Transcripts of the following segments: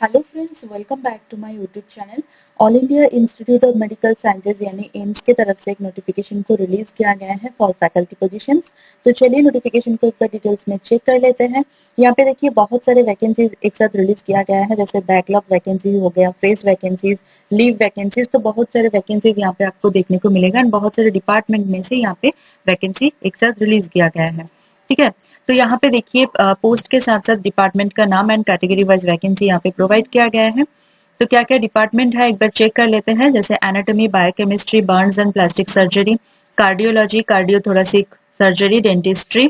Hello friends, welcome back to my YouTube channel. All India Institute of Medical Sciences यानी एम्स की तरफ से एक नोटिफिकेशन को रिलीज किया गया है फॉर फैकल्टी पोजीशंस। तो चलिए नोटिफिकेशन को एक बार डिटेल्स में चेक कर लेते हैं। यहाँ पे देखिए बहुत सारे वैकेंसीज एक साथ रिलीज किया गया है, जैसे बैकलॉग वैकेंसी हो गया, फ्रेश वैकेंसीज, लीव वैकेंसीज। तो बहुत सारे वैकेंसीज यहाँ पे आपको देखने को मिलेगा एंड बहुत सारे डिपार्टमेंट में से यहाँ पे वैकेंसी एक साथ रिलीज किया गया है। ठीक है, तो यहाँ पे देखिए पोस्ट के साथ साथ डिपार्टमेंट का नाम एंड कैटेगरी वाइज वैकेंसी यहाँ पे प्रोवाइड किया गया है। तो क्या क्या डिपार्टमेंट है एक बार चेक कर लेते हैं, जैसे anatomy, biochemistry, burns and plastic surgery, cardiology, cardiothoracic surgery, dentistry,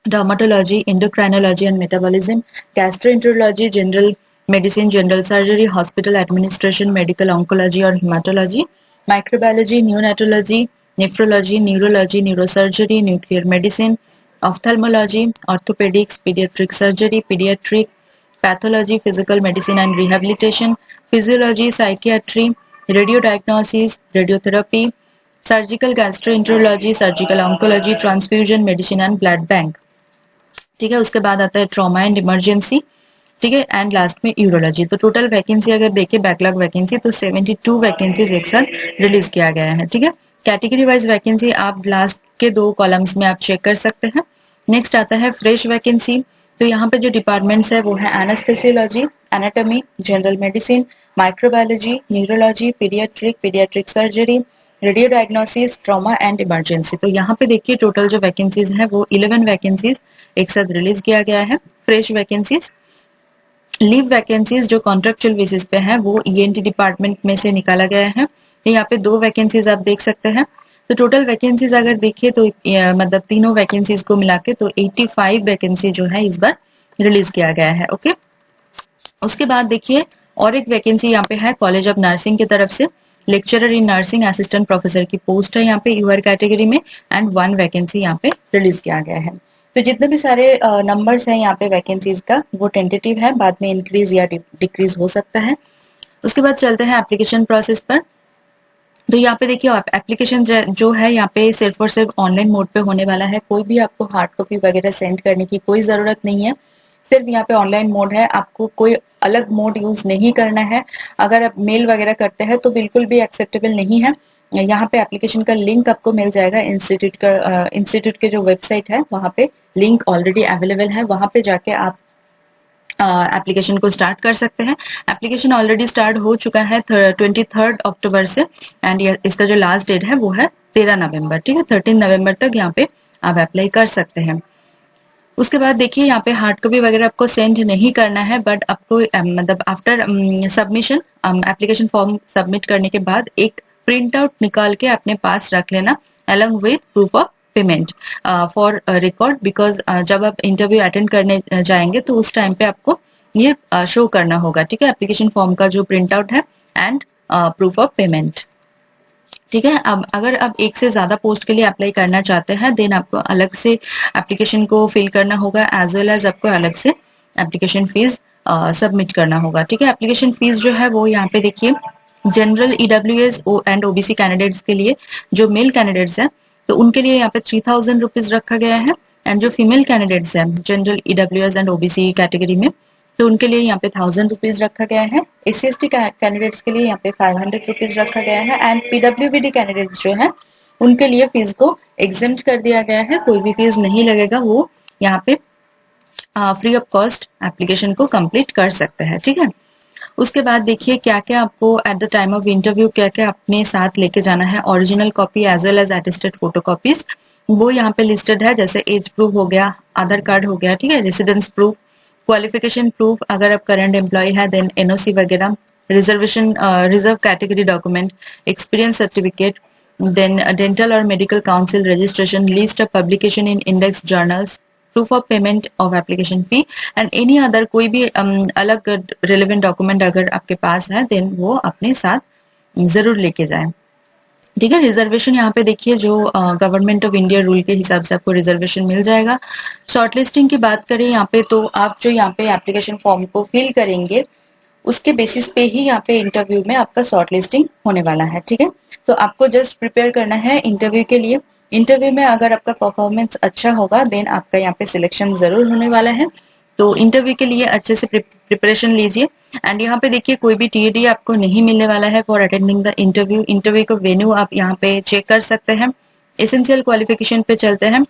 dermatology, endocrinology and metabolism, gastroenterology, general medicine, general surgery, hospital administration, medical oncology और haematology, microbiology, neonatology, nephrology, neurology, neurosurgery, nuclear medicine, ophthalmology, orthopaedics, paediatric surgery, paediatric pathology, physical medicine and rehabilitation, physiology, psychiatry, radio diagnosis, radiotherapy, surgical gastroenterology, surgical oncology, transfusion medicine and blood bank. ठीक है, उसके बाद आता है trauma and emergency. ठीक है, and last में urology. तो टोटल वैकेंसी अगर देखें बैकलॉग वैकेंसी तो 72 वैकेंसीज एक साथ रिलीज किया गया है। ठीक है, कैटेगरी वाइज वैकेंसी आप लास्ट के दो कॉलम्स में आप चेक कर सकते हैं। नेक्स्ट आता है फ्रेश वैकेंसी। तो यहाँ पे जो डिपार्टमेंट्स है वो है anaesthesiology, anatomy, general medicine, microbiology, neurology, paediatric surgery, radio diagnosis, trauma and emergency. तो यहाँ पे देखिए टोटल जो वैकेंसीज है वो 11 वैकेंसीज एक साथ रिलीज किया गया है। फ्रेश वैकेंसीज, लीव वैकेंसीज जो कॉन्ट्रेक्चुअल बेसिस पे है वो ईएनटी डिपार्टमेंट में से निकाला गया है। यहाँ पे 2 वैकेंसीज आप देख सकते हैं। तो टोटल वैकेंसीज अगर देखिए तो मतलब तीनों वैकेंसीज को मिला के तो 85 वैकेंसी जो है इस बार रिलीज किया गया है। ओके, उसके बाद देखिए और एक वैकेंसी यहाँ पे है कॉलेज ऑफ नर्सिंग की तरफ से, lecturer in nursing assistant professor की पोस्ट है यहाँ पे यूआर कैटेगरी में एंड 1 वैकेंसी यहाँ पे रिलीज किया गया है। तो जितने भी सारे नंबर्स हैं यहाँ पे वैकेंसीज का वो टेंटेटिव है, बाद में इंक्रीज या डिक्रीज हो सकता है। उसके बाद चलते हैं एप्लीकेशन प्रोसेस पर। तो यहाँ पे देखिए एप्लीकेशन जो है यहाँ पे सिर्फ और सिर्फ ऑनलाइन मोड पे होने वाला है। कोई भी आपको हार्ड कॉपी वगैरह सेंड करने की कोई जरूरत नहीं है, सिर्फ यहाँ पे ऑनलाइन मोड है, आपको कोई अलग मोड यूज नहीं करना है। अगर आप मेल वगैरह करते हैं तो बिल्कुल भी एक्सेप्टेबल नहीं है। यहाँ पे एप्लीकेशन का लिंक आपको मिल जाएगा इंस्टीट्यूट के जो वेबसाइट है वहां पे लिंक ऑलरेडी अवेलेबल है, वहां पे जाके आप एप्लीकेशन को स्टार्ट कर सकते हैं। एप्लीकेशन ऑलरेडी स्टार्ट हो चुका है 23 अक्टूबर से एंड इसका जो लास्ट डेट है वो है 13 नवंबर। ठीक है, 13 नवंबर तक यहाँ पे आप अप्लाई कर सकते हैं। उसके बाद देखिए यहाँ पे हार्ड कॉपी वगैरह आपको सेंड नहीं करना है, बट आपको मतलब after submission application form submit करने के बाद एक प्रिंट आउट निकाल के अपने पास रख लेना along with proof of payment for record, because जब आप इंटरव्यू अटेंड करने जाएंगे तो उस टाइम पे आपको ये शो करना होगा। ठीक है, एप्लीकेशन फॉर्म का जो प्रिंट आउट है एंड प्रूफ ऑफ पेमेंट। ठीक है, अब अगर आप एक से ज्यादा पोस्ट के लिए अप्लाई करना चाहते हैं देन आपको अलग से एप्लीकेशन को फिल करना होगा, एज वेल एज आपको अलग से एप्लीकेशन फीस सबमिट करना होगा। ठीक है, एप्लीकेशन फीस जो है वो यहाँ पे देखिए general EWS and OBC candidates के लिए, जो मेल कैंडिडेट्स हैं तो उनके लिए यहाँ पे 3000 रुपीज रखा गया है एंड जो फीमेल कैंडिडेट्स हैं general EWS and OBC category में तो उनके लिए यहाँ पे 1000 रुपीज रखा गया है। SC/ST कैंडिडेट्स के लिए यहाँ पे 500 रुपीज रखा गया है एंड PWBD कैंडिडेट्स जो है उनके लिए फीस को एग्जेम्प्ट कर दिया गया है, कोई भी फीस नहीं लगेगा, वो यहाँ पे फ्री ऑफ कॉस्ट एप्लीकेशन को कंप्लीट कर सकते हैं। ठीक है, उसके बाद देखिए क्या क्या आपको at the time of interview क्या क्या अपने साथ लेके जाना है। Original copy as well as attested photo copies वो यहाँ पे लिस्टेड है, जैसे एज प्रूफ हो गया, आधार कार्ड हो गया, ठीक है, रेसिडेंस प्रूफ, क्वालिफिकेशन प्रूफ, अगर आप करंट एम्प्लॉय है देन एनओसी वगैरह, reservation reserve category document, experience certificate, then dental और medical council registration, list of publication in index journals, proof of payment of application fee and any other कोई भी अलग relevant document अगर आपके पास है then वो अपने साथ जरूर लेके जाएं। ठीक है, रिजर्वेशन यहाँ पे देखिए जो गवर्नमेंट ऑफ इंडिया रूल के हिसाब से आपको रिजर्वेशन मिल जाएगा। शॉर्टलिस्टिंग की बात करें यहाँ पे तो आप जो यहाँ पे एप्लीकेशन फॉर्म को फिल करेंगे उसके बेसिस पे ही यहाँ पे इंटरव्यू में आपका शॉर्टलिस्टिंग होने वाला है। ठीक है, तो आपको जस्ट प्रिपेयर करना है इंटरव्यू के लिए। इंटरव्यू में अगर आपका परफॉर्मेंस अच्छा होगा देन आपका यहाँ पे सिलेक्शन जरूर होने वाला है तो इंटरव्यू के लिए अच्छे से प्रिपरेशन लीजिए। एंड यहाँ पे देखिए कोई भी टीएडी आपको नहीं मिलने वाला है for attending the interview. Interview का वेन्यू आप यहाँ पे चेक कर सकते हैं। एसेंशियल क्वालिफिकेशन पे चलते हैं।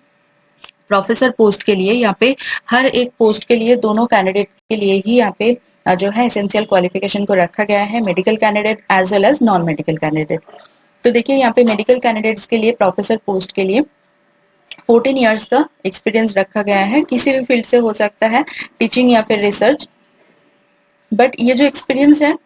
प्रोफेसर पोस्ट के लिए यहाँ पे हर एक पोस्ट के लिए दोनों कैंडिडेट के लिए ही यहाँ पे जो है एसेंशियल क्वालिफिकेशन को रखा गया है, medical candidate as well as non medical candidate. तो देखिए यहाँ पे मेडिकल कैंडिडेट्स के लिए प्रोफेसर पोस्ट के लिए 14 इयर्स का एक्सपीरियंस रखा गया है। किसी भी फील्ड से हो सकता है, टीचिंग या फिर रिसर्च, बट ये जो एक्सपीरियंस है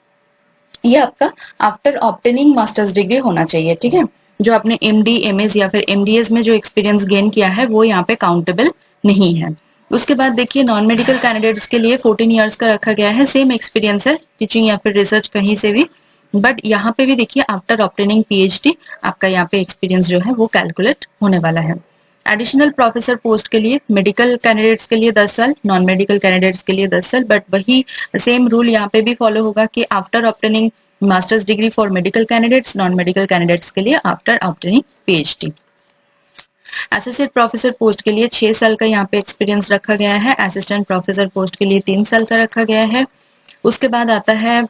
ये आपका आफ्टर ऑब्टेनिंग मास्टर्स डिग्री होना चाहिए, ठीक है। जो आपने एमडी, एमएस या फिर एमडीएस में जो एक्सपीरियंस गेन किया है वो यहाँ पे काउंटेबल नहीं है। उसके बाद देखिए नॉन मेडिकल कैंडिडेट्स के लिए 14 इयर्स का रखा गया है। सेम एक्सपीरियंस है, टीचिंग या फिर रिसर्च कहीं से भी, बट यहाँ पे भी देखिए आफ्टर ऑब्टेनिंग पीएचडी आपका यहाँ पे एक्सपीरियंस जो है वो कैलकुलेट होने वाला है। एडिशनल प्रोफेसर पोस्ट के लिए मेडिकल कैंडिडेट्स के लिए 10 साल, नॉन मेडिकल कैंडिडेट्स के लिए 10 साल, बट वही सेम रूल यहाँ पे भी फॉलो होगा कि after obtaining masters degree for medical candidates, non medical candidates के लिए after obtaining PhD. Associate professor post के लिए 6 साल का यहाँ पे एक्सपीरियंस रखा गया है। असिस्टेंट प्रोफेसर पोस्ट के लिए 3 साल का रखा गया है। उसके बाद आता है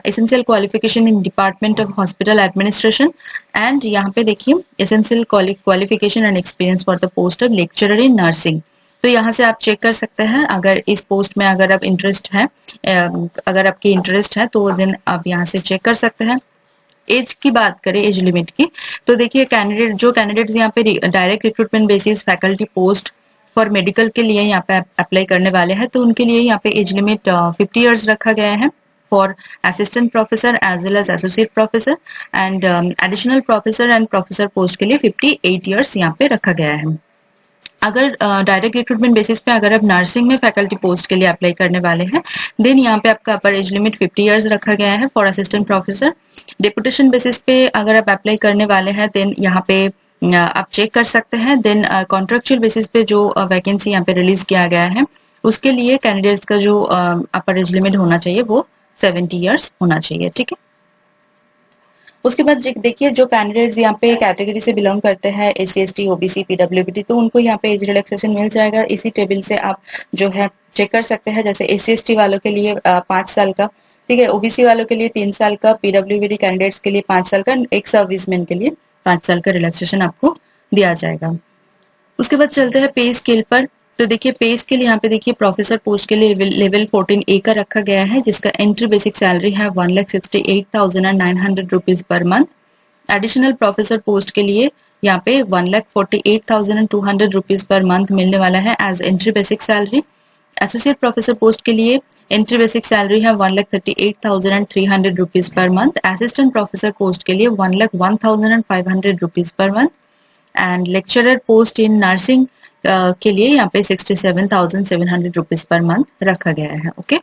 essential qualification in department of hospital administration, and यहाँ पे देखिए essential qualification and experience for the post of lecturer in nursing. तो यहाँ से आप चेक कर सकते हैं अगर इस पोस्ट में अगर आप इंटरेस्ट है, अगर आपकी इंटरेस्ट है तो देन आप यहाँ से चेक कर सकते हैं। एज की बात करें, एज लिमिट की, तो देखिए कैंडिडेट्स यहाँ पे direct recruitment basis faculty post for medical के लिए यहाँ पे अप्लाई करने वाले हैं, तो उनके लिए यहाँ पे एज लिमिट 50 इयर्स रखा गया है for assistant professor as well as associate professor, and additional professor and professor post के लिए 58 इयर्स यहाँ पे रखा गया है। अगर डायरेक्ट रिक्रूटमेंट बेसिस पे अगर आप नर्सिंग में फैकल्टी पोस्ट के लिए अप्लाई करने वाले हैं, देन यहाँ पे आपका अपर एज लिमिट 50 इयर्स रखा गया है for assistant professor. Deputation basis पे अगर आप अप्लाई करने वाले हैं, देन यहाँ पे आप चेक कर सकते हैं। देन कॉन्ट्रेक्चुअल बेसिस पे जो वैकेंसी यहाँ पे रिलीज किया गया है उसके लिए कैंडिडेट्स का जो अपर एज लिमिट होना चाहिए वो 70 इयर्स होना चाहिए, ठीक है। उसके बाद देखिए जो कैंडिडेट्स यहाँ पे कैटेगरी से बिलोंग करते हैं, एससी एसटी, ओबीसी, पीडब्ल्यूबी, तो उनको यहाँ पे एज रिलैक्सेशन मिल जाएगा। इसी टेबल से आप जो है चेक कर सकते हैं। जैसे एससी एसटी वालों के लिए 5 साल का, ठीक है, ओबीसी वालों के लिए 3 साल का, पीडब्ल्यूबी कैंडिडेट्स के लिए 5 साल का, एक सर्विसमैन के लिए 5 साल का रिलैक्सेशन आपको दिया जाएगा। उसके बाद चलते हैं पे स्केल पर। तो देखिए पे स्केल यहाँ पे देखिए प्रोफेसर पोस्ट के लिए लेवल 14A का रखा गया है, जिसका एंट्री बेसिक सैलरी है 1,68,900 rupees per month. Additional professor post के लिए यहाँ पे 1,48,200 रुपीज पर मंथ मिलने वाला है as entry basic salary. Associate professor post के लिए एंट्री बेसिक सैलरी है 1,38,300 rupees per month. Assistant professor post के लिए 1,01,500 rupees per month. And lecturer post in nursing के लिए यहाँ पे 67,700 रुपीज पर मंथ रखा गया है, ओके।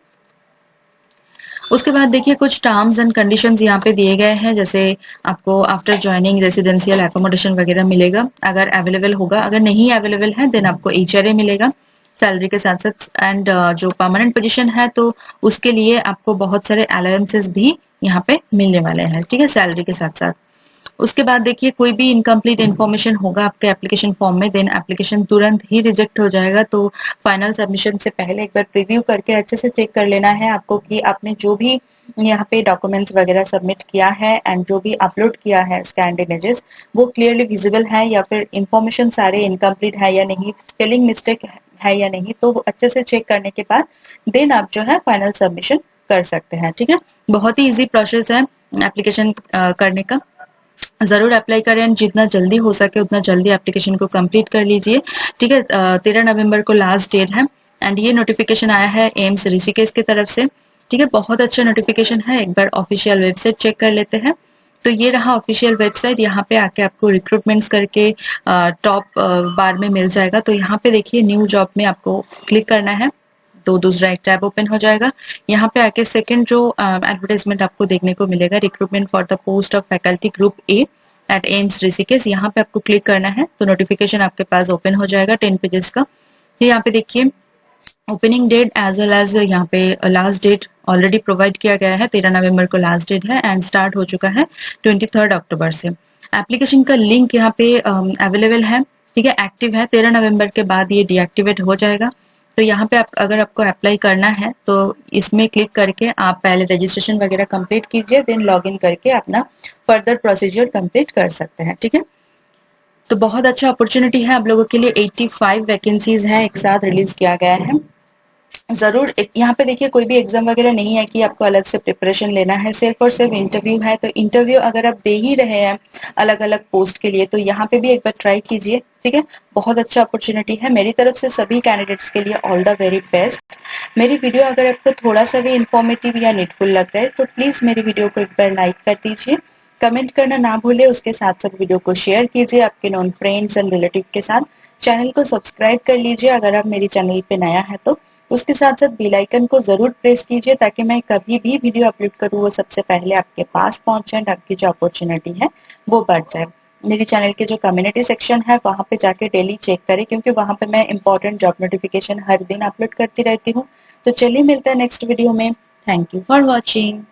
उसके बाद देखिए कुछ टर्म्स एंड कंडीशंस यहाँ पे दिए गए हैं, जैसे आपको आफ्टर ज्वाइनिंग रेसिडेंशियल एकोमोडेशन वगैरह मिलेगा अगर अवेलेबल होगा, अगर नहीं अवेलेबल है देन आपको एचआरए मिलेगा सैलरी के साथ साथ। एंड जो परमानेंट पोजीशन है तो उसके लिए आपको बहुत सारे अलाउंसेस भी यहाँ पे मिलने वाले हैं, ठीक है, सैलरी के साथ साथ। उसके बाद देखिए कोई भी इनकम्प्लीट इन्फॉर्मेशन होगा आपके एप्लीकेशन फॉर्म में, देन एप्लीकेशन तुरंत ही रिजेक्ट हो जाएगा। तो फाइनल सबमिशन से पहले एक बार प्रीव्यू करके अच्छे से चेक कर लेना है आपको कि आपने जो भी यहाँ पे डॉक्यूमेंट्स वगैरह सबमिट किया है एंड जो भी अपलोड किया है स्कैन्ड इमेजेस वो क्लियरली विजिबल है या फिर इन्फॉर्मेशन सारे इनकम्प्लीट है या नहीं, स्पेलिंग मिस्टेक है या नहीं, तो अच्छे से चेक करने के बाद देन आप जो है फाइनल सबमिशन कर सकते हैं, ठीक है। बहुत ही इजी प्रोसेस है एप्लीकेशन करने का, जरूर अप्लाई करें, जितना जल्दी हो सके उतना जल्दी एप्लीकेशन को कंप्लीट कर लीजिए, ठीक है। 13 नवंबर को लास्ट डेट है एंड ये नोटिफिकेशन आया है एम्स ऋषिकेश की तरफ से, ठीक है। बहुत अच्छा नोटिफिकेशन है, एक बार ऑफिशियल वेबसाइट चेक कर लेते हैं। तो ये रहा ऑफिशियल वेबसाइट, यहाँ पे आके आपको रिक्रूटमेंट्स करके टॉप बार में मिल जाएगा। तो यहाँ पे देखिए न्यू जॉब में आपको क्लिक करना है तो दूसरा एक टैब ओपन हो जाएगा। यहाँ पे आके सेकंड जो एडवर्टाइजमेंट आपको देखने को मिलेगा, recruitment for the post of faculty group A at AIIMS Rishikesh, यहाँ पे आपको क्लिक करना है तो नोटिफिकेशन आपके पास ओपन हो जाएगा 10 पेजेस का। यहाँ पे देखिए opening date as well as यहाँ पे लास्ट डेट ऑलरेडी प्रोवाइड किया गया है, 13 नवंबर को लास्ट डेट है एंड स्टार्ट हो चुका है 23 अक्टूबर से। एप्लीकेशन का लिंक यहाँ पे अवेलेबल है, ठीक है, एक्टिव है। 13 नवंबर के बाद ये डीएक्टिवेट हो जाएगा तो यहाँ पे आप अगर आपको अप्लाई करना है तो इसमें क्लिक करके आप पहले रजिस्ट्रेशन वगैरह कंप्लीट कीजिए, देन लॉगिन करके अपना फर्दर प्रोसीजर कंप्लीट कर सकते हैं। ठीक है, तो बहुत अच्छा अपॉर्चुनिटी है आप लोगों के लिए। 85 वैकेंसीज हैं, एक साथ रिलीज किया गया है। जरूर यहाँ पे देखिए कोई भी एग्जाम वगैरह नहीं है कि आपको अलग से प्रिपरेशन लेना है, सिर्फ और सिर्फ इंटरव्यू है। तो इंटरव्यू अगर आप दे ही रहे हैं अलग अलग पोस्ट के लिए तो यहाँ पे भी एक बार ट्राई कीजिए। ठीक है, बहुत अच्छा अपॉर्चुनिटी है। मेरी तरफ से सभी कैंडिडेट्स के लिए ऑल द वेरी बेस्ट। मेरी वीडियो अगर आपको थोड़ा सा भी इंफॉर्मेटिव या नीडफुल लग रहा है तो प्लीज मेरी वीडियो को एक बार लाइक कर दीजिए, कमेंट करना ना भूले, उसके साथ साथ वीडियो को शेयर कीजिए आपके नॉन फ्रेंड्स एंड रिलेटिव के साथ। चैनल को सब्सक्राइब कर लीजिए अगर आप मेरी चैनल पे नया है तो। उसके साथ साथ बेल आइकन को जरूर प्रेस कीजिए ताकि मैं कभी भी वीडियो अपलोड करूँ वो सबसे पहले आपके पास पहुंचे और आपकी जो अपॉर्चुनिटी है वो बढ़ जाए। मेरी चैनल के जो कम्युनिटी सेक्शन है वहां पे जाके डेली चेक करें, क्योंकि वहां पे मैं इंपॉर्टेंट जॉब नोटिफिकेशन हर दिन अपलोड करती रहती हूँ। तो चलिए मिलते हैं नेक्स्ट वीडियो में। Thank you for watching.